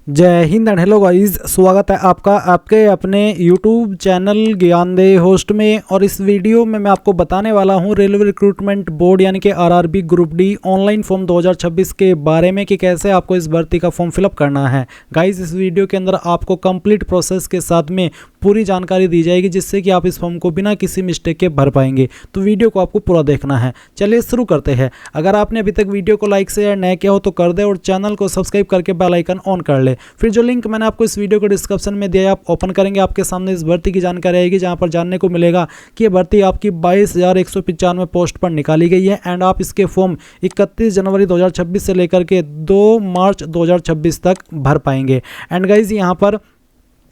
जय Hind and hello guys, स्वागत है आपका आपके अपने YouTube चैनल ज्ञानदेही होस्ट में। और इस वीडियो में मैं आपको बताने वाला हूं रेलवे रिक्रूटमेंट बोर्ड यानी कि RRB group D online form 2026 के बारे में कि कैसे आपको इस भर्ती का फॉर्म फिलअप करना है। गाइस, इस वीडियो के अंदर आपको कंप्लीट प्रोसेस के साथ में पूरी जानकारी दी जाएगी जिससे कि आप इस फॉर्म को बिना किसी मिस्टेक के भर पाएंगे। तो वीडियो को आपको पूरा देखना है। चलिए शुरू करते हैं। अगर आपने अभी तक वीडियो को लाइक शेयर नया किया हो तो कर दे और चैनल को सब्सक्राइब करके बेल आइकन ऑन कर ले। फिर जो लिंक मैंने आपको इस वीडियो के डिस्क्रिप्शन में दिया है आप ओपन करेंगे, आपके सामने इस भर्ती की जानकारी आएगी जहां पर जानने को मिलेगा कि ये भर्ती आपकी 22,195 पोस्ट पर निकाली गई है एंड आप इसके फॉर्म 31 जनवरी 2026 से लेकर के 2 मार्च 2026 तक भर पाएंगे। एंड गाइज यहाँ पर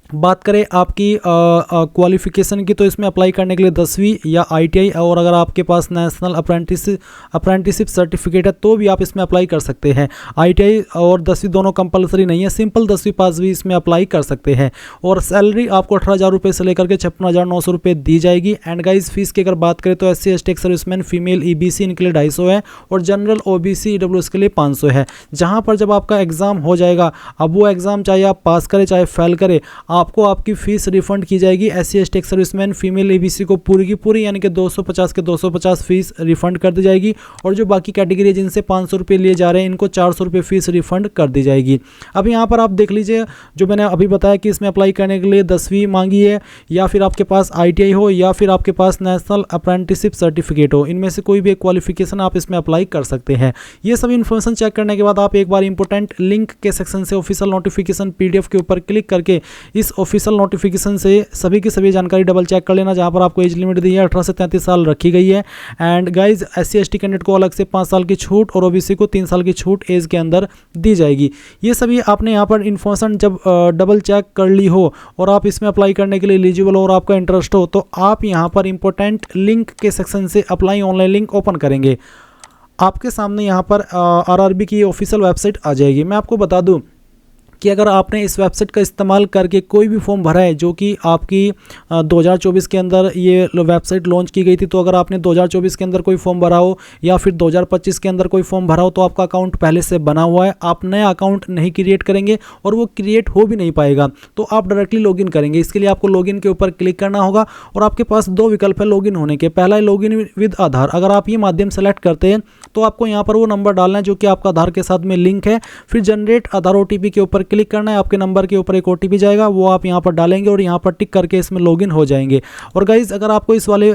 बात करें आपकी क्वालिफिकेशन की तो इसमें अप्लाई करने के लिए 10वीं या ITI और अगर आपके पास नेशनल अप्रेंटिसशिप सर्टिफिकेट है तो भी आप इसमें अप्लाई कर सकते हैं। ITI और 10वीं दोनों कंपलसरी नहीं है, सिंपल 10वीं पास भी इसमें अप्लाई कर सकते हैं। और सैलरी आपको 18,000 रुपये से लेकर के 56,900 रुपये दी जाएगी। एंड गाइज फीस की अगर बात करें तो SC ST serviceman female EBC इनके लिए 250 है और जनरल OBC EWS के लिए 500 है। जहाँ पर जब आपका एग्ज़ाम हो जाएगा, अब वो एग्ज़ाम चाहे आप पास करें चाहे फेल करें, आपको आपकी फीस रिफंड की जाएगी। SC ST serviceman female EBC को पूरी की पूरी यानी कि 250 के 250 फीस रिफंड कर दी जाएगी। और जो बाकी कैटेगरी है जिनसे 500 रुपये लिए जा रहे हैं इनको 400 रुपये फीस रिफंड कर दी जाएगी। अब यहाँ पर आप देख लीजिए, जो मैंने अभी बताया कि इसमें अप्लाई करने के लिए 10वीं मांगी है या फिर आपके पास ITI हो या फिर आपके पास नेशनल अप्रेंटिसशिप सर्टिफिकेट हो, इनमें से कोई भी एक क्वालिफिकेशन आप इसमें अप्लाई कर सकते हैं। ये सभी इन्फॉर्मेशन चेक करने के बाद आप एक बार इंपॉर्टेंट लिंक के सेक्शन से ऑफिशियल नोटिफिकेशन PDF के ऊपर क्लिक करके इस ऑफिशियल नोटिफिकेशन से सभी की सभी जानकारी डबल चेक कर लेना। जहां पर आपको एज लिमिट दी है 18 से 33 साल रखी गई है। And guys SC ST candidate को अलग से 5 साल की छूट और OBC को 3 साल की छूट एज के अंदर दी जाएगी। ये सभी आपने यहाँ पर इन्फॉर्मेशन जब डबल चेक कर ली हो और आप इसमें अप्लाई करने के लिए एलिजिबल हो और आपका इंटरेस्ट हो तो आप यहाँ पर इंपॉर्टेंट लिंक के सेक्शन से अप्लाई ऑनलाइन लिंक ओपन करेंगे। आपके सामने यहाँ पर RRB की ऑफिशियल वेबसाइट आ जाएगी। मैं आपको बता दूँ कि अगर आपने इस वेबसाइट का इस्तेमाल करके कोई भी फॉर्म भरा है जो कि आपकी 2024 के अंदर ये वेबसाइट लॉन्च की गई थी, तो अगर आपने 2024 के अंदर कोई फॉर्म भरा हो या फिर 2025 के अंदर कोई फॉर्म भरा हो तो आपका अकाउंट पहले से बना हुआ है, आप नया अकाउंट नहीं क्रिएट करेंगे और वो क्रिएट हो भी नहीं पाएगा। तो आप डायरेक्टली लॉगिन करेंगे। इसके लिए आपको लॉगिन के ऊपर क्लिक करना होगा और आपके पास 2 विकल्प है लॉगिन होने के। पहला है लॉगिन विद आधार। अगर आप ये माध्यम सेलेक्ट करते हैं तो आपको यहाँ पर वो नंबर डालना है जो कि आपका आधार के साथ में लिंक है। फिर जनरेट आधार OTP के ऊपर क्लिक करना है। आपके नंबर के ऊपर एक OTP जाएगा, वो आप यहाँ पर डालेंगे और यहाँ पर टिक करके इसमें लॉगिन हो जाएंगे। और गाइज अगर आपको इस वाले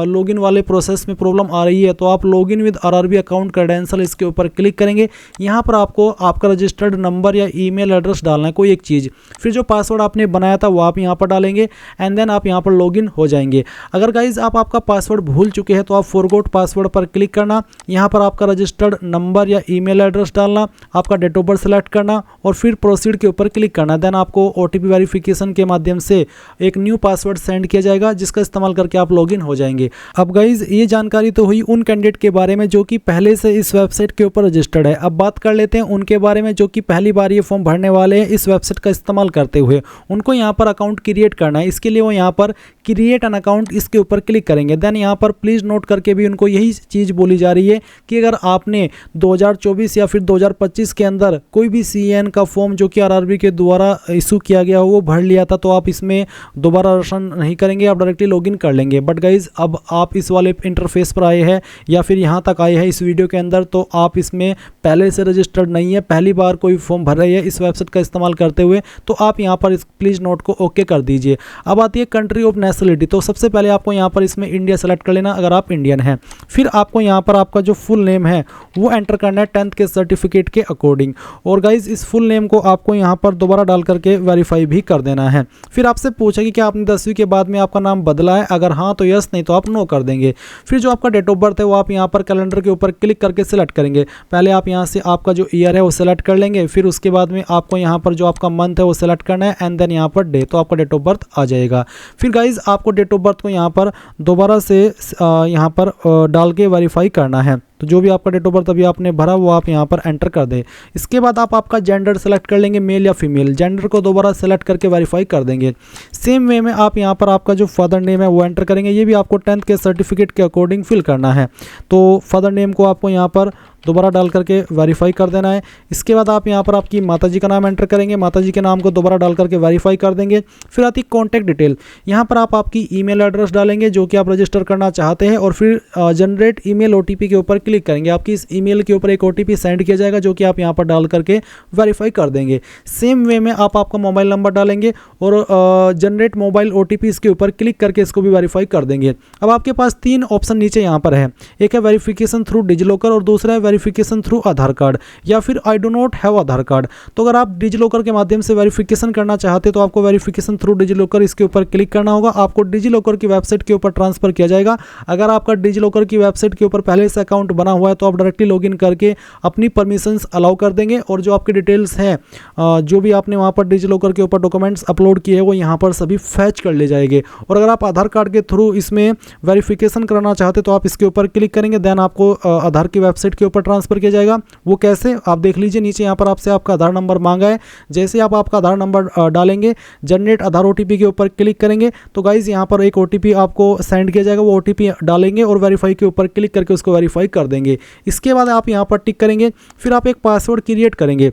लॉगिन वाले प्रोसेस में प्रॉब्लम आ रही है तो आप login with RRB account credential इसके ऊपर क्लिक करेंगे। यहाँ पर आपको आपका रजिस्टर्ड नंबर या ईमेल एड्रेस डालना है, कोई एक चीज़। फिर जो पासवर्ड आपने बनाया था वो आप यहाँ पर डालेंगे एंड देन आप यहाँ पर लॉगिन हो जाएंगे। अगर गाइज आप आपका पासवर्ड भूल चुके हैं तो आप फॉरगॉट पासवर्ड पर क्लिक करना, यहाँ पर आपका रजिस्टर्ड नंबर या ईमेल एड्रेस डालना, आपका डेट ऑफ बर्थ सेलेक्ट करना और फिर प्रोसीड के ऊपर क्लिक करना। देन आपको OTP वेरिफिकेशन के माध्यम से एक न्यू पासवर्ड सेंड किया जाएगा जिसका इस्तेमाल करके आप लॉगिन हो जाएंगे। अब गाइज ये जानकारी तो हुई उन कैंडिडेट के बारे में जो कि पहले से इस वेबसाइट के ऊपर रजिस्टर्ड है। अब बात कर लेते हैं उनके बारे में जो कि पहली बार ये फॉर्म भरने वाले हैं इस वेबसाइट का इस्तेमाल करते हुए। उनको यहाँ पर अकाउंट क्रिएट करना है। इसके लिए वो यहाँ पर क्रिएट एन अकाउंट इसके ऊपर क्लिक करेंगे। देन यहाँ पर प्लीज़ नोट करके भी उनको यही चीज़ बोली जा रही है कि अगर आपने 2024 या फिर 2025 के अंदर कोई भी CAN का फॉर्म जो कि RRB के द्वारा इशू किया गया हो वो भर लिया था तो आप इसमें दोबारा रजिस्ट्रेशन नहीं करेंगे, आप डायरेक्टली लॉगिन कर लेंगे। बट गाइज अब आप इस वाले इंटरफेस पर आए हैं या फिर यहाँ तक आए हैं इस वीडियो के अंदर तो आप इसमें पहले से रजिस्टर्ड नहीं है, पहली बार कोई फॉर्म भर रहे हैं इस वेबसाइट का इस्तेमाल करते हुए, तो आप यहाँ पर इस प्लीज़ नोट को ओके कर दीजिए। अब आती है कंट्री ऑफ नेशनलिटी। तो सबसे पहले आपको यहाँ पर इसमें इंडिया सेलेक्ट कर लेना अगर आप इंडियन हैं। फिर आपको यहाँ पर आपका जो फुल नेम है वो एंटर करना है 10th के सर्टिफिकेट के अकॉर्डिंग। और गाइज इस फुल नेम को आपको यहाँ पर दोबारा डाल करके वेरीफाई भी कर देना है। फिर आपसे पूछा कि क्या आपने 10वीं के बाद में आपका नाम बदला है, अगर हाँ तो यस, नहीं तो आप नो कर देंगे। फिर जो आपका डेट ऑफ बर्थ है वो आप यहाँ पर कैलेंडर के ऊपर क्लिक करके सिलेक्ट करेंगे। पहले आप यहाँ से आपका जो ईयर है वो सिलेक्ट कर लेंगे, फिर उसके बाद में आपको यहाँ पर जो आपका मंथ है वो सिलेक्ट करना है एंड देन यहाँ पर डे, तो आपका डेट ऑफ बर्थ आ जाएगा। फिर गाइज आपको डेट ऑफ बर्थ को यहाँ पर दोबारा से यहाँ पर डाल के वेरीफाई करना है। तो जो भी आपका डेट ऑफ बर्थ अभी आपने भरा वो आप यहाँ पर एंटर कर दें। इसके बाद आप आपका जेंडर सेलेक्ट कर लेंगे, मेल या फीमेल। जेंडर को दोबारा सेलेक्ट करके वेरीफाई कर देंगे। सेम वे में आप यहाँ पर आपका जो फादर नेम है वो एंटर करेंगे। ये भी आपको 10th के सर्टिफिकेट के अकॉर्डिंग फिल करना है। तो फादर नेम को आपको यहाँ पर दोबारा डाल करके वेरीफाई कर देना है। इसके बाद आप यहाँ पर आपकी माताजी का नाम एंटर करेंगे, माताजी के नाम को दोबारा डाल करके वेरीफाई कर देंगे। फिर आती कॉन्टैक्ट डिटेल, यहाँ पर आप आपकी ईमेल एड्रेस डालेंगे जो कि आप रजिस्टर करना चाहते हैं और फिर जनरेट ईमेल ओटीपी के ऊपर क्लिक करेंगे। आपकी इस ईमेल के ऊपर एक ओटीपी सेंड किया जाएगा जो कि आप यहाँ पर डाल करके वेरीफाई कर देंगे। सेम वे में आप आपका मोबाइल नंबर डालेंगे और जनरेट मोबाइल ओटीपी इसके ऊपर क्लिक करके इसको भी वेरीफाई कर देंगे। अब आपके पास 3 ऑप्शन नीचे यहाँ पर है, एक है वेरिफिकेशन थ्रू डिजिलॉकर और दूसरा है वेरिफिकेशन थ्रू आधार कार्ड या फिर I do not have Aadhaar card. तो अगर आप डिजिलॉकर के माध्यम से वेरिफिकेशन करना चाहते तो आपको वेरिफिकेशन थ्रू डिजिलॉकर इसके ऊपर क्लिक करना होगा, आपको डिजिलॉकर की वेबसाइट के ऊपर ट्रांसफर किया जाएगा। अगर आपका डिजिलॉकर की वेबसाइट के ऊपर पहले से अकाउंट बना हुआ है तो आप डायरेक्टली लॉगिन करके अपनी परमिशंस अलाउ कर देंगे और जो आपकी डिटेल्स हैं जो भी आपने वहाँ पर डिजिलॉकर के ऊपर डॉक्यूमेंट्स अपलोड किए हैं वो यहाँ पर सभी फैच कर ले जाएंगे। और अगर आप आधार कार्ड के थ्रू इसमें वेरिफिकेशन कराना चाहते तो आप इसके ऊपर क्लिक करेंगे, देन आपको आधार की वेबसाइट के ऊपर ट्रांसफर किया जाएगा। वो कैसे आप देख लीजिए, नीचे यहाँ पर आपसे आपका आधार नंबर मांगा है, जैसे आप आपका आधार नंबर डालेंगे जनरेट आधार ओटीपी के ऊपर क्लिक करेंगे तो गाइज यहाँ पर एक ओटीपी आपको सेंड किया जाएगा, वो ओटीपी डालेंगे और वेरीफाई के ऊपर क्लिक करके उसको वेरीफाई कर देंगे। इसके बाद आप यहाँ पर टिक करेंगे, फिर आप एक पासवर्ड क्रिएट करेंगे।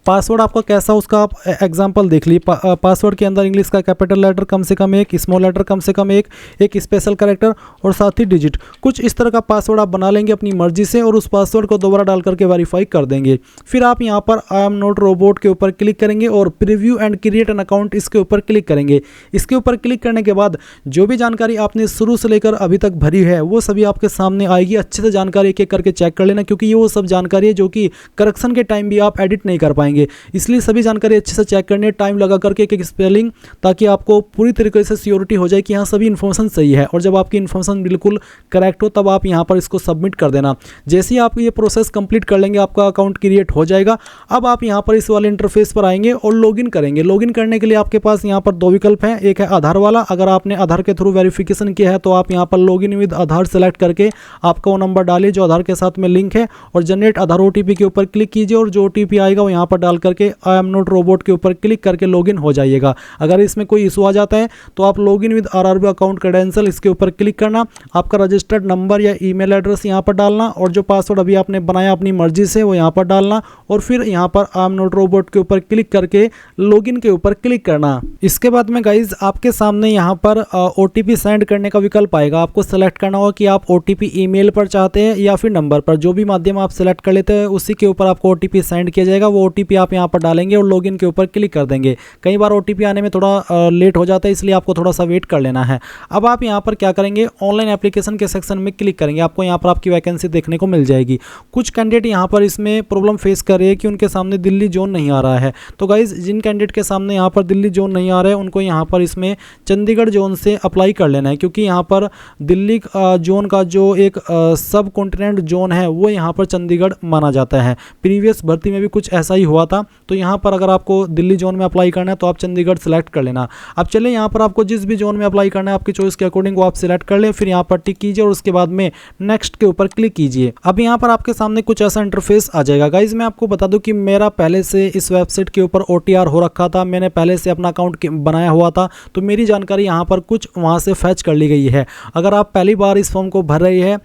पासवर्ड आपका कैसा उसका आप एग्जांपल देख लीजिए। पासवर्ड के अंदर इंग्लिश का कैपिटल लेटर कम से कम एक, स्मॉल लेटर कम से कम एक स्पेशल कैरेक्टर और साथ ही डिजिट, कुछ इस तरह का पासवर्ड आप बना लेंगे अपनी मर्जी से और उस पासवर्ड को दोबारा डाल करके वेरीफाई कर देंगे। फिर आप यहाँ पर आई एम नॉट रोबोट के ऊपर क्लिक करेंगे और preview and create an account इसके ऊपर क्लिक करेंगे। इसके ऊपर क्लिक करने के बाद जो भी जानकारी आपने शुरू से लेकर अभी तक भरी है वो सभी आपके सामने आएगी। अच्छे से जानकारी एक एक करके चेक कर लेना क्योंकि ये वो सब जानकारी है जो कि करेक्शन के टाइम भी आप एडिट नहीं कर पाएंगे, इसलिए सभी जानकारी अच्छे से चेक करनी है, टाइम लगा करके एक एक स्पेलिंग, ताकि आपको पूरी तरीके से श्योरिटी हो जाए कि यहाँ सभी इन्फॉर्मेशन सही है। और जब आपकी इन्फॉर्मेशन बिल्कुल करेक्ट हो तब आप यहाँ पर इसको सबमिट कर देना। जैसे ही आप ये प्रोसेस कंप्लीट कर लेंगे आपका अकाउंट क्रिएट हो जाएगा। अब आप यहाँ पर इस वाले इंटरफेस पर आएंगे और लॉगिन करेंगे। लॉगिन करने के लिए आपके पास यहाँ पर 2 विकल्प हैं, एक है आधार वाला, अगर आपने आधार के थ्रू वेरिफिकेशन किया है तो आप यहाँ पर लॉगिन विद आधार सेलेक्ट करके आपका वो नंबर डालिए जो आधार के साथ में लिंक है और जनरेट आधार ओटीपी के ऊपर क्लिक कीजिए और जो ओटीपी आएगा वो यहाँ पर डाल करके आई एम नॉट रोबोट के ऊपर क्लिक करके लॉगिन हो जाइएगा। अगर इसमें कोई इशू आ जाता है तो आप login with RRB account credential इसके ऊपर क्लिक करना, आपका रजिस्टर्ड नंबर या ईमेल एड्रेस यहाँ पर डालना और जो पासवर्ड अभी आपने बनाया अपनी मर्जी से वो यहाँ पर डालना और फिर यहाँ पर आई एम नॉट रोबोट के ऊपर क्लिक करके लॉगिन के ऊपर क्लिक करना। इसके बाद में गाइज आपके सामने यहाँ पर ओटीपी सेंड करने का विकल्प आएगा। आपको सेलेक्ट करना होगा कि आप ओटीपी ईमेल पर चाहते हैं या फिर नंबर पर, जो भी माध्यम आप सेलेक्ट कर लेते हैं उसी के ऊपर आपको ओटीपी सेंड किया जाएगा। वो ओटीपी आप यहाँ पर डालेंगे और लॉगिन के ऊपर क्लिक कर देंगे। कई बार ओटीपी आने में थोड़ा लेट हो जाता है, इसलिए आपको थोड़ा सा वेट कर लेना है। अब आप यहाँ पर क्या करेंगे, ऑनलाइन एप्लीकेशन के सेक्शन में क्लिक करेंगे। आपको यहाँ पर आपकी वैकेंसी देखने को मिल जाएगी। कुछ कैंडिडेट यहाँ पर इसमें प्रॉब्लम फेस कर रहे हैं कि उनके सामने दिल्ली जोन नहीं आ रहा है। तो गाइज जिन कैंडिडेट के सामने यहाँ पर दिल्ली जोन नहीं आ रहा है उनको यहाँ पर इसमें चंडीगढ़ जोन से अप्लाई कर लेना है, क्योंकि यहाँ पर दिल्ली जोन का जो एक सब कॉन्टिनेंट जोन है वो यहाँ पर चंडीगढ़ माना जाता है। प्रीवियस भर्ती में भी कुछ ऐसा ही हुआ था। तो यहाँ पर अगर आपको दिल्ली जोन में अप्लाई करना है तो आप चंडीगढ़ सेलेक्ट कर लेना। अब चलिए यहाँ पर आपको जिस भी जोन में अप्लाई करना है आपकी चॉइस के अकॉर्डिंग वो आप सिलेक्ट कर लें, फिर यहाँ पर टिक कीजिए और उसके बाद में नेक्स्ट के ऊपर क्लिक कीजिए। अब यहाँ पर आपके सामने कुछ ऐसा इंटरफेस आ जाएगा। गाइज मैं आपको बता दूं कि मेरा पहले से इस वेबसाइट के ऊपर OTR हो रखा था, मैंने पहले से अपना अकाउंट बनाया हुआ था, तो मेरी जानकारी यहाँ पर कुछ वहाँ से फैच कर ली गई है। अगर आप पहली बार इस फॉर्म को भर रही है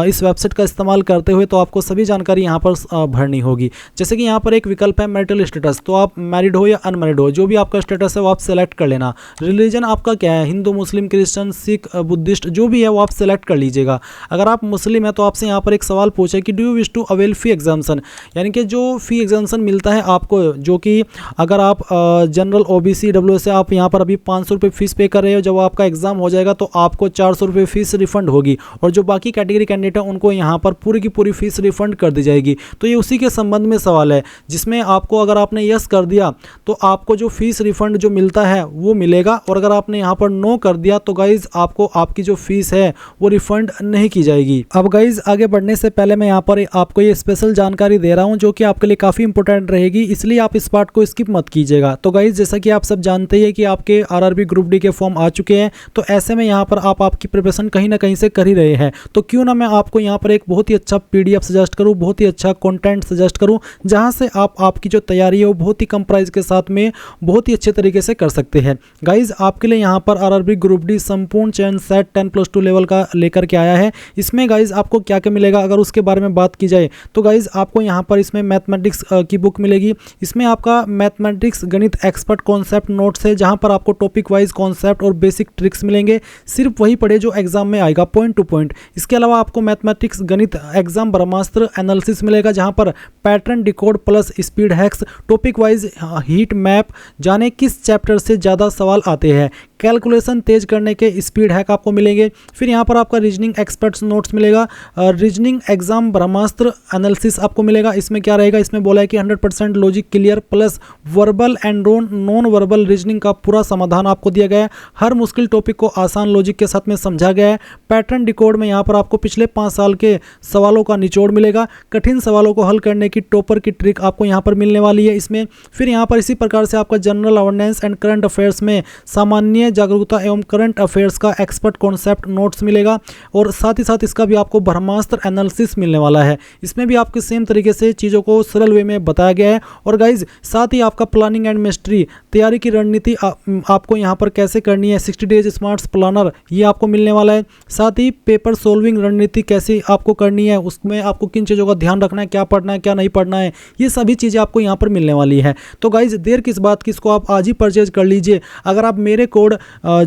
इस वेबसाइट का इस्तेमाल करते हुए तो आपको सभी जानकारी यहाँ पर भरनी होगी। जैसे कि यहाँ पर एक विकल्प है मैरिटल स्टेटस, तो आप मैरिड हो या अनमैरिड हो, जो भी आपका स्टेटस है वो आप सेलेक्ट कर लेना। रिलीजन आपका क्या है, हिंदू, मुस्लिम, क्रिश्चियन, सिख, बुद्धिस्ट, जो भी है वो आप सेलेक्ट कर लीजिएगा। अगर आप मुस्लिम है तो आपसे यहाँ पर एक सवाल पूछे कि do you wish to avail fee exemption, यानी कि जो फी एग्जाम्शन मिलता है आपको, जो कि अगर आप जनरल OBC WS से आप यहाँ पर अभी 500 रुपये फीस पे कर रहे हो, जब आपका एग्जाम हो जाएगा तो आपको 400 रुपये फीस रिफंड होगी और जो बाकी कैटेगरी कैंडिडेट है उनको यहाँ पर पूरी की पूरी फीस रिफंड कर दी जाएगी। तो ये उसी के संबंध में सवाल है जिसमें आपको अगर आपने यस कर दिया तो आपको जो फीस रिफंड जो मिलता है वो मिलेगा, और अगर आपने यहाँ पर नो कर दिया तो गाइज आपको आपकी जो फीस है वो रिफंड नहीं की जाएगी। अब गाइज आगे बढ़ने से पहले मैं यहाँ पर आपको ये स्पेशल जानकारी दे रहा हूँ जो कि आपके लिए काफ़ी इंपॉर्टेंट रहेगी, इसलिए आप इस पार्ट को स्किप मत कीजिएगा। तो गाइज जैसा कि आप सब जानते हैं कि आपके RRB ग्रुप डी के फॉर्म आ चुके हैं, तो ऐसे में यहाँ पर आप आपकी प्रिपरेशन कहीं ना कहीं से कर ही रहे हैं, तो क्यों ना मैं आपको यहाँ पर एक बहुत ही अच्छा PDF सजेस्ट करूँ, बहुत ही अच्छा कंटेंट सजेस्ट करूँ, जहाँ से आप आपकी की जो तैयारी है वो बहुत ही कम प्राइस के साथ में बहुत ही अच्छे तरीके से कर सकते हैं। गाइज आपके लिए यहाँ पर आरआरबी ग्रुप डी संपूर्ण चयन सेट 10+2 लेवल का लेकर के आया है। इसमें गाइज आपको क्या क्या मिलेगा अगर उसके बारे में बात की जाए तो गाइज आपको यहाँ पर इसमें मैथमेटिक्स की बुक मिलेगी। इसमें आपका मैथमेटिक्स गणित एक्सपर्ट कॉन्सेप्ट नोट्स है जहाँ पर आपको टॉपिक वाइज कॉन्सेप्ट और बेसिक ट्रिक्स मिलेंगे, सिर्फ वही पढ़े जो एग्जाम में आएगा पॉइंट टू पॉइंट। इसके अलावा आपको मैथमेटिक्स गणित एग्जाम ब्रह्मास्त्र एनालिसिस मिलेगा जहाँ पर pattern decode plus speed hacks, topic wise heat map, जाने किस चैप्टर से ज़्यादा सवाल आते हैं, कैलकुलेशन तेज करने के स्पीड हैक आपको मिलेंगे। फिर यहाँ पर आपका रीजनिंग एक्सपर्ट्स नोट्स मिलेगा, रीजनिंग एग्जाम ब्रह्मास्त्र एनालिसिस आपको मिलेगा। इसमें क्या रहेगा, इसमें बोला है कि 100% logic clear plus verbal and non verbal reasoning का पूरा समाधान आपको दिया गया है। हर मुश्किल टॉपिक को आसान लॉजिक के साथ में समझा गया है। पैटर्न डिकोड में यहाँ पर आपको पिछले 5 साल के सवालों का निचोड़ मिलेगा, कठिन सवालों को हल करने की टॉपर की ट्रिक आपको यहाँ पर मिलने वाली है इसमें। फिर यहाँ पर इसी प्रकार से आपका general awareness and current affairs में सामान्य जागरूकता एवं करंट अफेयर्स का एक्सपर्ट कॉन्सेप्ट नोट्स मिलेगा और साथ ही साथ इसका भी आपको ब्रह्मास्त्र एनालिसिस मिलने वाला है। इसमें भी आपके सेम तरीके से चीज़ों को सरल वे में बताया गया है। और गाइज साथ ही आपका प्लानिंग एंड मिस्ट्री तैयारी की रणनीति आपको यहाँ पर कैसे करनी है, 60 डेज स्मार्ट प्लानर ये आपको मिलने वाला है। साथ ही पेपर सोल्विंग रणनीति कैसे आपको करनी है, उसमें आपको किन चीज़ों का ध्यान रखना है, क्या पढ़ना है क्या नहीं पढ़ना है, ये सभी चीज़ें आपको यहाँ पर मिलने वाली है। तो गाइज देर किस बात की, इसको आप आज ही परचेज कर लीजिए। अगर आप मेरे कोड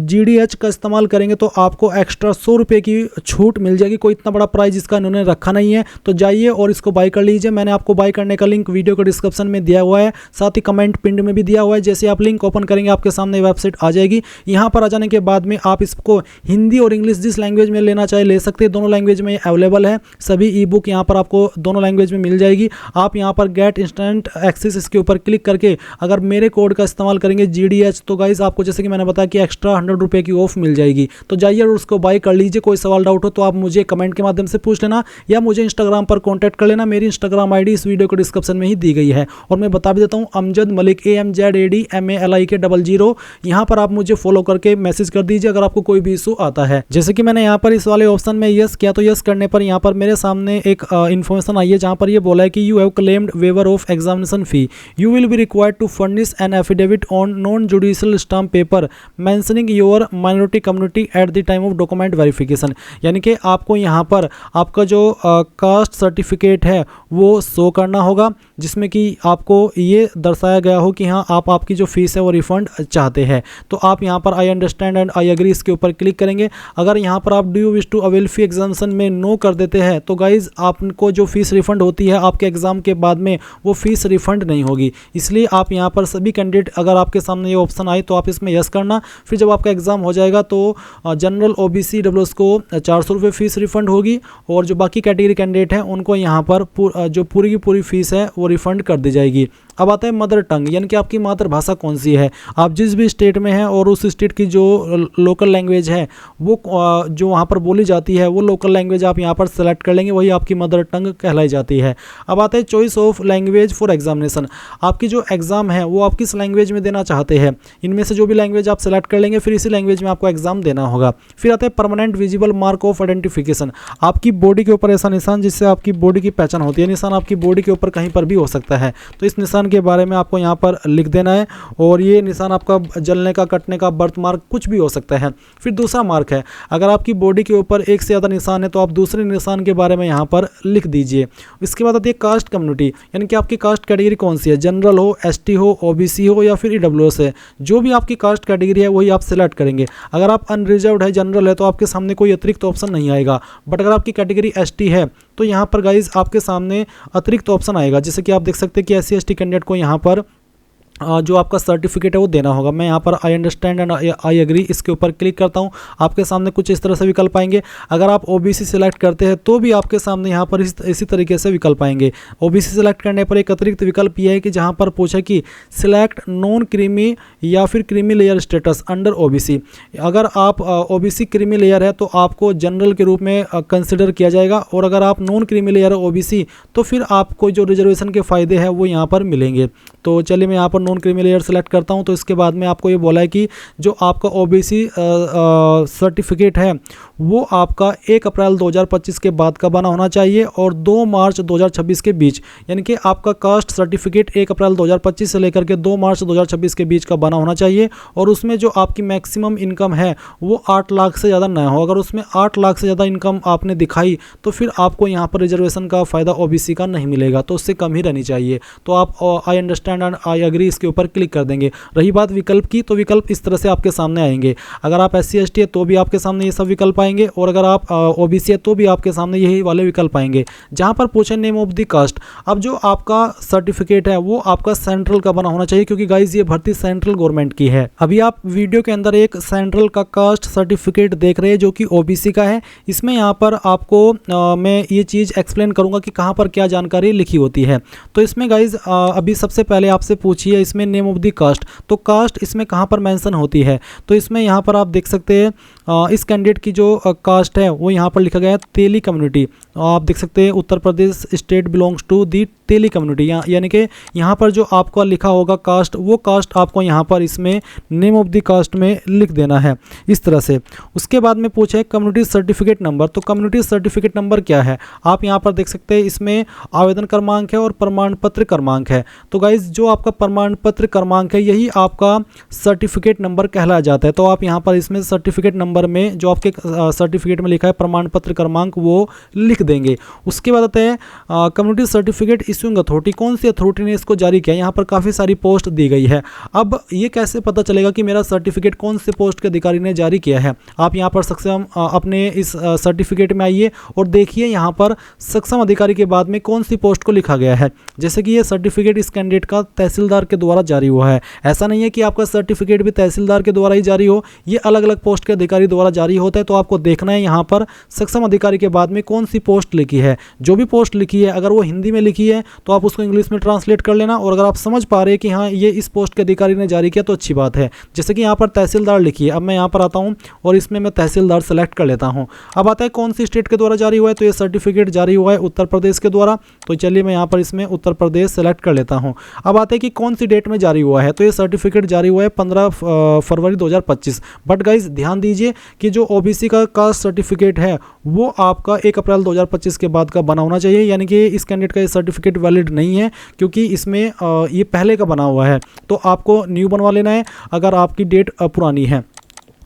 GDH का इस्तेमाल करेंगे तो आपको एक्स्ट्रा 100 रुपये की छूट मिल जाएगी। कोई इतना बड़ा प्राइस इसका इन्होंने रखा नहीं है, तो जाइए और इसको बाय कर लीजिए। मैंने आपको बाय करने का लिंक वीडियो के डिस्क्रिप्शन में दिया हुआ है, साथ ही कमेंट पिंड में भी दिया हुआ है। जैसे आप लिंक ओपन करेंगे आपके सामने वेबसाइट आ जाएगी। यहाँ पर आ जाने के बाद में आप इसको हिंदी और इंग्लिश जिस लैंग्वेज में लेना चाहे ले सकते हैं, दोनों लैंग्वेज में अवेलेबल है। सभी ई बुक यहाँ पर आपको दोनों लैंग्वेज में मिल जाएगी। आप यहाँ पर गेट इंस्टेंट एक्सेस इसके ऊपर क्लिक करके अगर मेरे कोड का इस्तेमाल करेंगे GDH तो गाइस आपको जैसे कि मैंने बताया कि एक्स्ट्रा 100 रुपये की ऑफ मिल जाएगी। तो जाइए और उसको बाय कर लीजिए। कोई सवाल डाउट हो तो आप मुझे कमेंट के माध्यम से पूछ लेना या मुझे इंस्टाग्राम पर कॉन्टैक्ट कर लेना। मेरी इंस्टाग्राम ID इस वीडियो को डिस्क्रिप्शन में ही दी गई है। और मैं बता भी देता हूँ अमजद मलिक AMZADMALIK00। यहाँ पर आप मुझे फॉलो करके मैसेज कर दीजिए अगर आपको कोई भी इशू आता है। जैसे कि मैंने यहाँ पर इस वाले ऑप्शन में यस किया तो यस करने पर यहाँ पर मेरे सामने एक इन्फॉर्मेशन आई है जहाँ पर ये बोला है कि you have claimed waiver of examination fee, you will be required to furnish an affidavit on non judicial stamp paper mentioning your minority community at the time of document verification. यानी कि आपको यहाँ पर आपका जो कास्ट सर्टिफिकेट है वो show करना होगा जिसमें कि आपको ये दर्शाया गया हो कि हाँ आप आपकी जो फीस है वो रिफंड चाहते हैं। तो आप यहाँ पर I understand and I agree इसके ऊपर क्लिक करेंगे। अगर यहाँ पर आप do you wish to avail fee examination में नो कर देते हैं तो गाइज आपको जो फीस रिफंड होती है आपके एग्जाम के बाद में वो फीस रिफंड नहीं होगी। इसलिए आप यहाँ पर सभी कैंडिडेट अगर आपके सामने ये ऑप्शन आए तो आप इसमें यस करना। फिर जब आपका एग्जाम हो जाएगा तो जनरल OBC EWS को 400 रुपये फीस रिफंड होगी और जो बाकी कैटेगरी कैंडिडेट हैं उनको यहाँ पर जो पूरी की पूरी फीस है वो रिफंड कर दी जाएगी। अब आता है मदर टंग, यानी कि आपकी मातृभाषा कौन सी है। आप जिस भी स्टेट में हैं और उस स्टेट की जो लोकल लैंग्वेज है वो जो वहाँ पर बोली जाती है वो लोकल लैंग्वेज आप यहाँ पर सेलेक्ट कर लेंगे, वही आपकी मदर टंग कहलाई जाती है। अब आता है choice of language for examination. आपकी जो एग्जाम है वो आप किस लैंग्वेज में देना चाहते हैं, इनमें से जो भी लैंग्वेज आप सेलेक्ट कर लेंगे फिर इसी लैंग्वेज में आपको एग्जाम देना होगा। फिर आता है permanent visible mark of identification. आपकी बॉडी के ऊपर ऐसा निशान जिससे आपकी बॉडी की पहचान होती है, निशान आपकी बॉडी के ऊपर कहीं पर भी हो सकता है, तो इस निशान के बारे में आपको यहाँ पर लिख देना है। और ये निशान आपका जलने का, कटने का, बर्थ मार्क कुछ भी हो सकता है। फिर दूसरा मार्क है, अगर आपकी बॉडी के ऊपर एक से ज़्यादा निशान है तो आप दूसरे निशान के बारे में यहाँ पर लिख दीजिए। इसके बाद आती है कास्ट कम्युनिटी, यानी कि आपकी कास्ट कैटेगरी कौन सी है, जनरल हो, ST हो, OBC हो या फिर EWS है। जो भी आपकी कास्ट कैटेगरी है वही आप सेलेक्ट करेंगे। अगर आप अनरिजर्व्ड है, जनरल है तो आपके सामने कोई अतिरिक्त ऑप्शन नहीं आएगा। बट अगर आपकी कैटेगरी ST है तो यहाँ पर गाइज आपके सामने अतिरिक्त ऑप्शन आएगा, जैसे कि आप देख सकते हैं कि SC ST कैंडिडेट को यहाँ पर जो आपका सर्टिफिकेट है वो देना होगा। मैं यहाँ पर I understand and I agree इसके ऊपर क्लिक करता हूँ। आपके सामने कुछ इस तरह से विकल्प आएंगे। अगर आप OBC सिलेक्ट करते हैं तो भी आपके सामने यहाँ पर इसी तरीके से विकल्प आएंगे। OBC सिलेक्ट करने पर एक अतिरिक्त विकल्प ये है कि जहाँ पर पूछा कि सिलेक्ट नॉन क्रीमी या फिर creamy layer status under OBC। अगर आप OBC क्रीमी लेयर है तो आपको जनरल के रूप में कंसिडर किया जाएगा, और अगर आप नॉन क्रीमी लेयर OBC तो फिर आपको जो रिजर्वेशन के फ़ायदे हैं वो यहाँ पर मिलेंगे। तो चलिए मैं यहाँ पर नॉन क्रीमी लेयर सेलेक्ट करता हूँ तो इसके बाद में आपको ये बोला है कि जो आपका ओबीसी सर्टिफिकेट है वो आपका 1 अप्रैल 2025 के बाद का बना होना चाहिए और 2 मार्च 2026 के बीच, यानी कि आपका कास्ट सर्टिफिकेट 1 अप्रैल 2025 से लेकर के 2 मार्च 2026 के बीच का बना होना चाहिए और उसमें जो आपकी मैक्सिमम इनकम है वो 8 लाख से ज़्यादा ना हो। अगर उसमें 8 लाख से ज़्यादा इनकम आपने दिखाई तो फिर आपको यहाँ पर रिजर्वेशन का फ़ायदा ओबीसी का नहीं मिलेगा, तो उससे कम ही रहनी चाहिए। तो आप I understand and I agree इसके ऊपर क्लिक कर देंगे। रही बात विकल्प की, तो विकल्प इस तरह से आपके सामने आएंगे। अगर आप SC ST है तो भी आपके सामने ये सब विकल्प आएंगे और अगर आप ओबीसी है तो भी आपके सामने यही वाले विकल्प आएंगे। जहाँ पर पूछे नेम ऑफ द कास्ट, अब जो आपका सर्टिफिकेट है वो आपका सेंट्रल का बना होना चाहिए क्योंकि गाइज ये भर्ती सेंट्रल गवर्नमेंट की है। अभी आप वीडियो के अंदर एक सेंट्रल का कास्ट सर्टिफिकेट देख रहे हैं जो कि ओबीसी का है। इसमें यहाँ पर आपको मैं ये चीज़ एक्सप्लेन करूँगा कि कहाँ पर क्या जानकारी लिखी होती है। तो इसमें गाइज अभी सबसे पहले आपसे पूछिए इसमें नेम ऑफ द कास्ट, तो कास्ट इसमें कहाँ पर मेंशन होती है। तो इसमें यहाँ पर आप देख सकते हैं इस कैंडिडेट की जो कास्ट है वो यहाँ पर लिखा गया है तेली कम्युनिटी। आप देख सकते हैं Uttar Pradesh state belongs to the Teli community, यानी कि यहाँ पर जो आपका लिखा होगा कास्ट वो कास्ट आपको यहाँ पर इसमें नेम ऑफ द कास्ट में लिख देना है इस तरह से। उसके बाद में पूछा है कम्युनिटी सर्टिफिकेट नंबर, तो कम्युनिटी सर्टिफिकेट नंबर क्या है आप यहाँ पर देख सकते हैं इसमें आवेदन क्रमांक है और प्रमाण पत्र क्रमांक है। तो गाइज जो आपका प्रमाण पत्र क्रमांक है यही आपका सर्टिफिकेट नंबर कहलाया जाता है। तो आप यहाँ पर इसमें सर्टिफिकेट नंबर में जो आपके सर्टिफिकेट में लिखा है प्रमाण पत्र क्रमांक वो लिख देंगे। उसके बाद आता है कम्युनिटी सर्टिफिकेट इशूइंग अथॉरिटी, कौन सी अथॉरिटी ने इसको जारी किया। यहाँ पर काफ़ी सारी पोस्ट दी गई है। अब ये कैसे पता चलेगा कि मेरा सर्टिफिकेट कौन से पोस्ट के अधिकारी ने जारी किया है। आप यहाँ पर सक्षम अपने इस सर्टिफिकेट में आइए और देखिए यहाँ पर सक्षम अधिकारी के बाद में कौन सी पोस्ट को लिखा गया है। जैसे कि ये सर्टिफिकेट इस कैंडिडेट का तहसीलदार के द्वारा जारी हुआ है। ऐसा नहीं है कि आपका सर्टिफिकेट भी तहसीलदार के द्वारा ही जारी हो, ये अलग अलग पोस्ट के अधिकारी द्वारा जारी होता है। तो आपको देखना है यहाँ पर सक्षम अधिकारी के बाद में कौन सी पोस्ट लिखी है। जो भी पोस्ट लिखी है अगर वो हिंदी में लिखी है तो आप उसको इंग्लिश में ट्रांसलेट कर लेना, और अगर आप समझ पा रहे हैं कि हाँ ये इस पोस्ट के अधिकारी ने जारी किया तो अच्छी बात है। जैसे कि यहाँ पर तहसीलदार लिखी है, अब मैं यहाँ पर आता हूँ और इसमें मैं तहसीलदार सेलेक्ट कर लेता हूँ। अब आता है कौन सी स्टेट के द्वारा जारी हुआ है, तो ये सर्टिफिकेट जारी हुआ है उत्तर प्रदेश के द्वारा। तो चलिए मैं यहाँ पर इसमें उत्तर प्रदेश सेलेक्ट कर लेता हूँ। अब आते हैं कि कौन सी डेट में जारी हुआ है, तो ये सर्टिफिकेट जारी हुआ है 15 फरवरी 2025। बट गाइज ध्यान दीजिए कि जो ओबीसी का कास्ट सर्टिफिकेट है वो आपका 1 अप्रैल 2025 के बाद का बना होना चाहिए, यानी कि इस कैंडिडेट का ये सर्टिफिकेट वैलिड नहीं है क्योंकि इसमें ये पहले का बना हुआ है। तो आपको न्यू बनवा लेना है अगर आपकी डेट पुरानी है।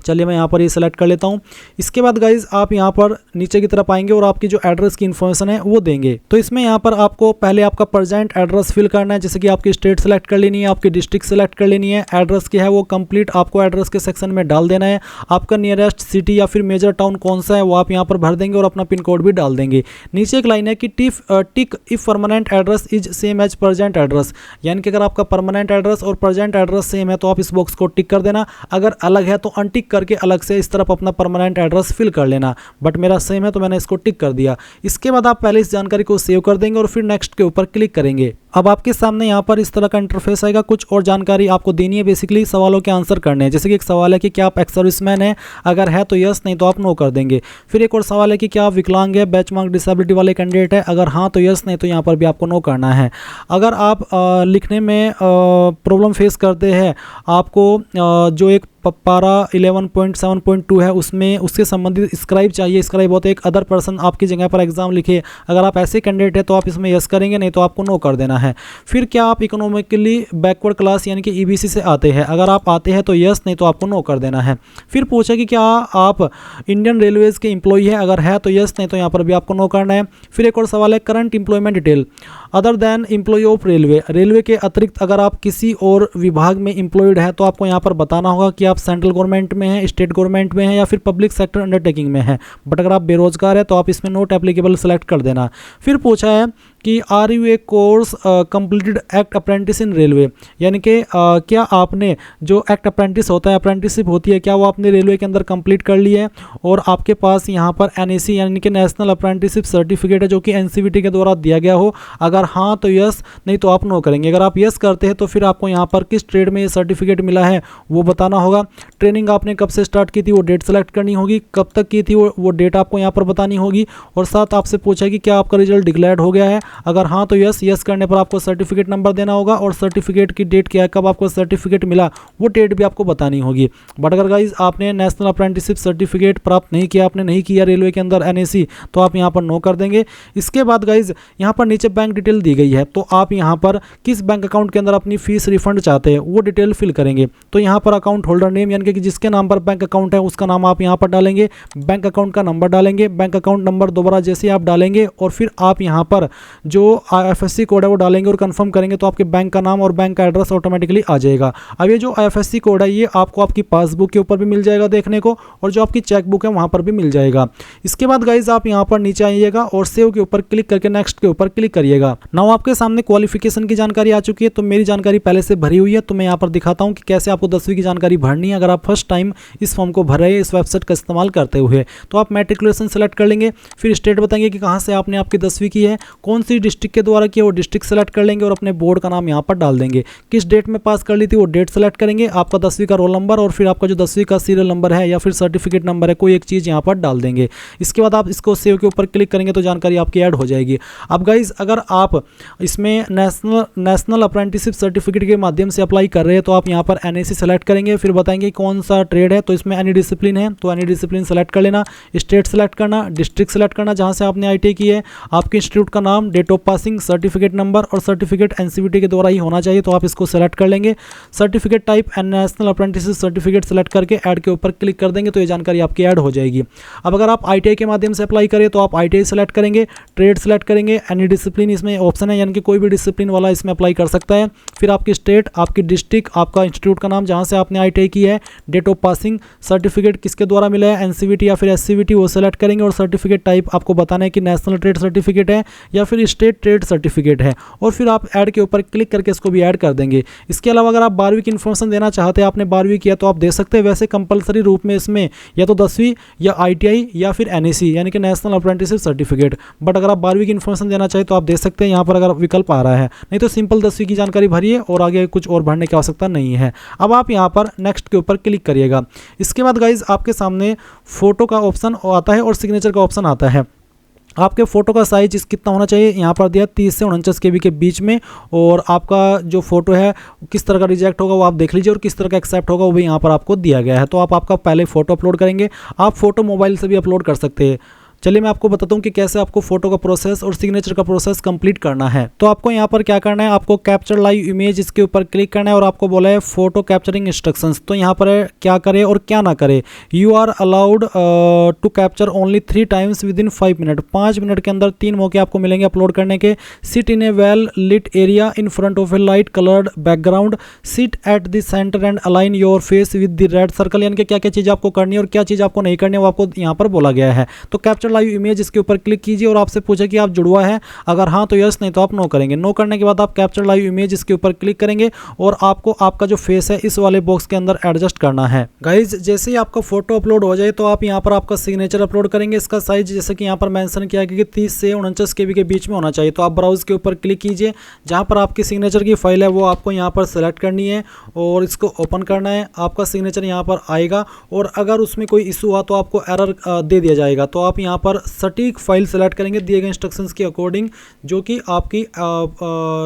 चलिए मैं यहाँ पर ये सेलेक्ट कर लेता हूँ। इसके बाद गाइज आप यहाँ पर नीचे की तरफ आएंगे और आपकी जो एड्रेस की इन्फॉर्मेशन है वो देंगे। तो इसमें यहाँ पर आपको पहले आपका प्रेजेंट एड्रेस फिल करना है, जैसे कि आपकी स्टेट सेलेक्ट कर लेनी है, आपकी डिस्ट्रिक्ट सेलेक्ट कर लेनी है। एड्रेस क्या है वो कंप्लीट आपको एड्रेस के सेक्शन में डाल देना है। आपका नियरेस्ट सिटी या फिर मेजर टाउन कौन सा है वो आप यहाँ पर भर देंगे और अपना पिन कोड भी डाल देंगे। नीचे एक लाइन है कि tick if permanent address is same as present address, यानी कि अगर आपका परमानेंट एड्रेस और प्रेजेंट एड्रेस सेम है तो आप इस बॉक्स को टिक कर देना। अगर अलग है तो अनटिक करके अलग से इस तरफ अपना परमानेंट एड्रेस फिल कर लेना। बट मेरा सेम है तो मैंने इसको टिक कर दिया। इसके बाद आप पहले इस जानकारी को सेव कर देंगे और फिर नेक्स्ट के ऊपर क्लिक करेंगे। अब आपके सामने यहाँ पर इस तरह का इंटरफेस आएगा। कुछ और जानकारी आपको देनी है, बेसिकली सवालों के आंसर करने हैं। जैसे कि एक सवाल है कि क्या आप एक्स सर्विसमैन है, अगर है तो यस, नहीं तो आप नो कर देंगे। फिर एक और सवाल है कि क्या आप विकलांग है, बैच मार्क डिसेबिलिटी वाले कैंडिडेट है, अगर हाँ तो यस, नहीं तो यहाँ पर भी आपको नो करना है। अगर आप लिखने में प्रॉब्लम फेस करते हैं, आपको जो एक पारा 11.7.2 है उसमें उससे संबंधित स्क्राइब चाहिए। स्क्राइब होता है एक अदर पर्सन आपकी जगह पर एग्जाम लिखे। अगर आप ऐसे कैंडिडेट है तो आप इसमें यस करेंगे, नहीं तो आपको नो कर देना है। फिर क्या आप इकोनॉमिकली बैकवर्ड क्लास यानी कि ईबीसी से आते हैं, अगर आप आते हैं तो यस, नहीं तो आपको नो कर देना है। फिर पूछा कि क्या आप इंडियन रेलवेज के एम्प्लॉई है, अगर है तो यस, नहीं तो यहाँ पर भी आपको नो करना है। फिर एक और सवाल है current employment detail other than employ of railway, railway के अतिरिक्त अगर आप किसी और विभाग में एम्प्लॉयड है तो आपको यहाँ पर बताना होगा कि आप सेंट्रल गवर्नमेंट में है, स्टेट गवर्नमेंट में है या फिर पब्लिक सेक्टर अंडरटेकिंग में है। बट अगर आप बेरोजगार है तो आप इसमें नॉट एप्लीकेबल सेलेक्ट कर देना। फिर पूछा है कि are you a course completed act apprentice in railway, यानी कि क्या आपने जो एक्ट अप्रेंटिस होता है, अप्रेंटिसशिप होती है, क्या वो आपने रेलवे के अंदर कंप्लीट कर ली है और आपके पास यहाँ पर एनएसी यानी कि नेशनल अप्रेंटिसशिप सर्टिफिकेट है जो कि एनसीवीटी के द्वारा दिया गया हो। अगर हाँ तो यस, नहीं तो आप नो करेंगे। अगर आप यस करते हैं तो फिर आपको यहाँ पर किस ट्रेड में ये सर्टिफिकेट मिला है वो बताना होगा। ट्रेनिंग आपने कब से स्टार्ट की थी वो डेट सेलेक्ट करनी होगी, कब तक की थी वो डेट आपको यहाँ पर बतानी होगी। और साथ आपसे पूछा है कि क्या आपका रिजल्ट डिक्लेयर्ड हो गया है, अगर हाँ तो यस, यस करने पर आपको सर्टिफिकेट नंबर देना होगा और सर्टिफिकेट की डेट क्या है, कब आपको सर्टिफिकेट मिला वो डेट भी आपको बतानी होगी। बट अगर गाइज आपने नेशनल अप्रेंटिसशिप सर्टिफिकेट प्राप्त नहीं किया, आपने नहीं किया रेलवे के अंदर एनएसी, तो आप यहाँ पर नो कर देंगे। इसके बाद गाइज यहाँ पर नीचे बैंक डिटेल दी गई है, तो आप यहाँ पर किस बैंक अकाउंट के अंदर अपनी फीस रिफंड चाहते हैं वो डिटेल फिल करेंगे। तो यहाँ पर अकाउंट होल्डर नेम यानी कि जिसके नाम पर बैंक अकाउंट है उसका नाम आप यहाँ पर डालेंगे, बैंक अकाउंट का नंबर डालेंगे, बैंक अकाउंट नंबर दोबारा जैसे आप डालेंगे और फिर आप यहाँ पर जो IFSC कोड है वो डालेंगे और कंफर्म करेंगे तो आपके बैंक का नाम और बैंक का एड्रेस ऑटोमेटिकली आ जाएगा। अब ये जो IFSC कोड है ये आपको आपकी पासबुक के ऊपर भी मिल जाएगा देखने को, और जो आपकी चेकबुक है वहाँ पर भी मिल जाएगा। इसके बाद गाइज आप यहाँ पर नीचे आइएगा और सेव के ऊपर क्लिक करके नेक्स्ट के ऊपर क्लिक करिएगा। नाउ आपके सामने क्वालिफिकेशन की जानकारी आ चुकी है, तो मेरी जानकारी पहले से भरी हुई है, तो मैं यहाँ पर दिखाता हूँ कि कैसे आपको 10वीं की जानकारी भरनी है। अगर आप फर्स्ट टाइम इस फॉर्म को भर रहे हैं इस वेबसाइट का इस्तेमाल करते हुए, तो आप मैट्रिकुलेशन सेलेक्ट कर लेंगे, फिर स्टेट बताएंगे कि कहाँ से आपने आपकी 10वीं की है, कौन सी डिस्ट्रिक्ट के द्वारा की है वो डिस्ट्रिक्ट सेलेक्ट कर लेंगे और अपने बोर्ड का नाम यहाँ पर डाल देंगे। किस डेट में पास कर ली थी वो डेट सेलेक्ट करेंगे, आपका 10वीं का रोल नंबर और फिर आपका जो 10वीं का सीरियल नंबर है या फिर सर्टिफिकेट नंबर है कोई एक चीज़ यहाँ पर डाल देंगे। इसके बाद आप इसको सेव के ऊपर क्लिक करेंगे तो जानकारी आपकी ऐड हो जाएगी। अब गाइज अगर आप इसमें नेशनल अप्रेंटिसशिप सर्टिफिकेट के माध्यम से अप्लाई कर रहे हैं तो आप यहाँ पर NAC सेलेक्ट करेंगे, फिर बताएंगे कौन सा ट्रेड है, तो इसमें एनी डिसिप्लिन है तो एनी डिसिप्लिन सेलेक्ट कर लेना, स्टेट सेलेक्ट करना, डिस्ट्रिक्ट सेलेक्ट करना जहाँ से आपने ITI की है, आपके इंस्टीट्यूट का नाम, date of passing, certificate number और सर्टिफिकेट NCVT के द्वारा ही होना चाहिए तो आप इसको सेलेक्ट कर लेंगे। Certificate type and national apprenticeship certificate select करके ऐड के ऊपर क्लिक कर देंगे तो ये जानकारी आपकी ऐड हो जाएगी। अब अगर आप ITI के माध्यम से अप्लाई करें तो आप ITI सेलेक्ट करेंगे, ट्रेड सेलेक्ट करेंगे, एनी डिसिप्लिन इसमें ऑप्शन है यानी कि कोई भी डिसिप्लिन वाला इसमें अप्लाई कर सकता है, फिर आपकी स्टेट, आपकी डिस्ट्रिक्ट, आपका इंस्टीट्यूट का नाम जहाँ से आपने ITI की है, डेट ऑफ पासिंग, सर्टिफिकेट किसके द्वारा मिला है NCVT या फिर SCVT वो सेलेक्ट करेंगे और सर्टिफिकेट टाइप आपको बताना है कि नेशनल ट्रेड सर्टिफिकेट है या फिर स्टेट ट्रेड सर्टिफिकेट है और फिर आप ऐड के ऊपर क्लिक करके इसको भी ऐड कर देंगे। इसके अलावा अगर आप 12वीं की इन्फॉर्मेशन देना चाहते हैं, आपने 12वीं किया तो आप दे सकते हैं, वैसे कंपलसरी रूप में इसमें या तो 10वीं या ITI या फिर NAC यानी कि नेशनल अप्रेंटिसशिप सर्टिफिकेट, बट अगर आप 12वीं की इन्फॉर्मेशन देना चाहें तो आप दे सकते हैं यहाँ पर अगर विकल्प आ रहा है, नहीं तो सिंपल 10वीं की जानकारी भरिए और आगे कुछ और भरने की आवश्यकता नहीं है। अब आप यहाँ पर नेक्स्ट के ऊपर क्लिक करिएगा। इसके बाद गाइज आपके सामने फोटो का ऑप्शन आता है और सिग्नेचर का ऑप्शन आता है। आपके फ़ोटो का साइज कितना होना चाहिए यहाँ पर दिया 30 से 49 KB के बीच में, और आपका जो फोटो है किस तरह का रिजेक्ट होगा वो आप देख लीजिए और किस तरह का एक्सेप्ट होगा वो भी यहाँ पर आपको दिया गया है। तो आप आपका पहले फ़ोटो अपलोड करेंगे, आप फ़ोटो मोबाइल से भी अपलोड कर सकते हैं। चलिए मैं आपको बताता हूँ कि कैसे आपको फोटो का प्रोसेस और सिग्नेचर का प्रोसेस कंप्लीट करना है। तो आपको यहाँ पर क्या करना है, आपको कैप्चर लाइव इमेज इसके ऊपर क्लिक करना है और आपको बोला है फोटो कैप्चरिंग इंस्ट्रक्शंस। तो यहाँ पर क्या करें और क्या ना करें, you are allowed to capture only 3 times within 5 minute. 5 minute के अंदर 3 मौके आपको मिलेंगे अपलोड करने के। Sit in a well lit area in front of a light coloured background, sit at the centre and align your face with the red circle. यानी कि क्या क्या चीज़ आपको करनी है और क्या चीज़ आपको नहीं करनी है वो आपको यहाँ पर बोला गया है। तो कैप्चर लाइव इमेज इसके ऊपर क्लिक कीजिए और आपसे पूछे कि आप जुड़वा है, अगर हाँ तो यस, नहीं तो आप नो करेंगे। नो करने के बाद आप कैप्चर लाइव इमेज इसके ऊपर क्लिक करेंगे और आपको आपका जो फेस है इस वाले बॉक्स के अंदर एडजस्ट करना है। गाइज जैसे ही आपका फोटो अपलोड हो जाए तो आप यहाँ पर आपका सिग्नेचर अपलोड करेंगे। इसका साइज जैसे कि यहाँ पर मेंशन किया गया कि 30 से 49 KB के बीच में होना चाहिए। तो आप ब्राउज के ऊपर क्लिक कीजिए, जहाँ पर आपकी सिग्नेचर की फाइल है वो आपको यहाँ पर सेलेक्ट करनी है और इसको ओपन करना है। आपका सिग्नेचर यहाँ पर आएगा और अगर उसमें कोई इशू हुआ तो आपको एरर दे दिया जाएगा। तो आप यहाँ पर सटीक फाइल सेलेक्ट करेंगे दिए गए इंस्ट्रक्शंस के अकॉर्डिंग, जो कि आपकी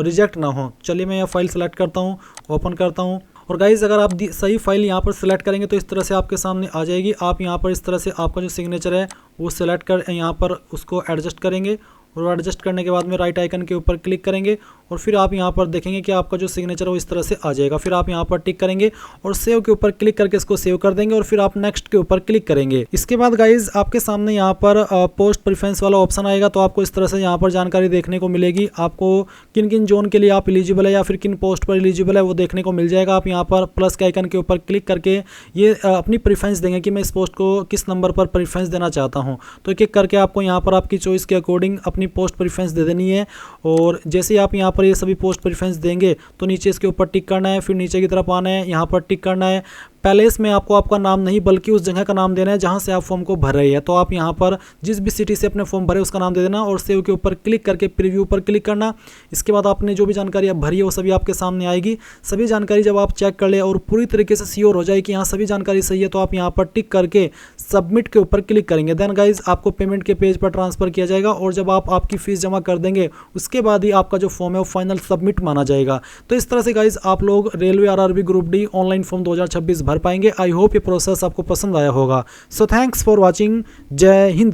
रिजेक्ट ना हो। चलिए मैं यह फाइल सेलेक्ट करता हूँ, ओपन करता हूँ। और गाइज़ अगर आप सही फाइल यहाँ पर सेलेक्ट करेंगे तो इस तरह से आपके सामने आ जाएगी। आप यहाँ पर इस तरह से आपका जो सिग्नेचर है वो सेलेक्ट कर यहाँ पर उसको एडजस्ट करेंगे और एडजस्ट करने के बाद में राइट आइकन के ऊपर क्लिक करेंगे और फिर आप यहाँ पर देखेंगे कि आपका जो सिग्नेचर है वो इस तरह से आ जाएगा। फिर आप यहाँ पर टिक करेंगे और सेव के ऊपर क्लिक करके इसको सेव कर देंगे और फिर आप नेक्स्ट के ऊपर क्लिक करेंगे। इसके बाद गाइज आपके सामने यहाँ पर पोस्ट प्रेफरेंस वाला ऑप्शन आएगा। तो आपको इस तरह से यहाँ पर जानकारी देखने को मिलेगी, आपको किन किन जोन के लिए आप एलिजिबल है या फिर किन पोस्ट पर एलिजिबल है वो देखने को मिल जाएगा। आप यहाँ पर प्लस के आइकन के ऊपर क्लिक करके ये अपनी प्रेफरेंस देंगे कि मैं इस पोस्ट को किस नंबर पर प्रेफरेंस देना चाहता हूँ। तो एक एक करके आपको यहाँ पर आपकी चॉइस के अकॉर्डिंग अपनी पोस्ट प्रेफरेंस दे देनी है। और जैसे ही आप यहाँ पर ये सभी पोस्ट प्रेफरेंस देंगे तो नीचे इसके ऊपर टिक करना है, फिर नीचे की तरफ आना है, यहाँ पर टिक करना है, पहले इसमें आपको आपका नाम नहीं बल्कि उस जगह का नाम देना है जहां से आप फॉर्म को भर रहे हैं। तो आप यहां पर जिस भी सिटी से अपने फॉर्म भरे उसका नाम दे देना और सेव के ऊपर क्लिक करके प्रीव्यू पर क्लिक करना। इसके बाद आपने जो भी जानकारी आप भरी है वो सभी आपके सामने आएगी। सभी जानकारी जब आप चेक कर ले और पूरी तरीके से श्योर हो जाए कि यहाँ सभी जानकारी सही है तो आप यहाँ पर टिक करके सबमिट के ऊपर क्लिक करेंगे। देन गाइज आपको पेमेंट के पेज पर ट्रांसफर किया जाएगा और जब आप आपकी फीस जमा कर देंगे उसके बाद ही आपका जो फॉर्म है वो फाइनल सबमिट माना जाएगा। तो इस तरह से गाइज आप लोग railway RRB group D online form 2026 भर पाएंगे। आई होप ये प्रोसेस आपको पसंद आया होगा। So thanks for watching. जय हिंद।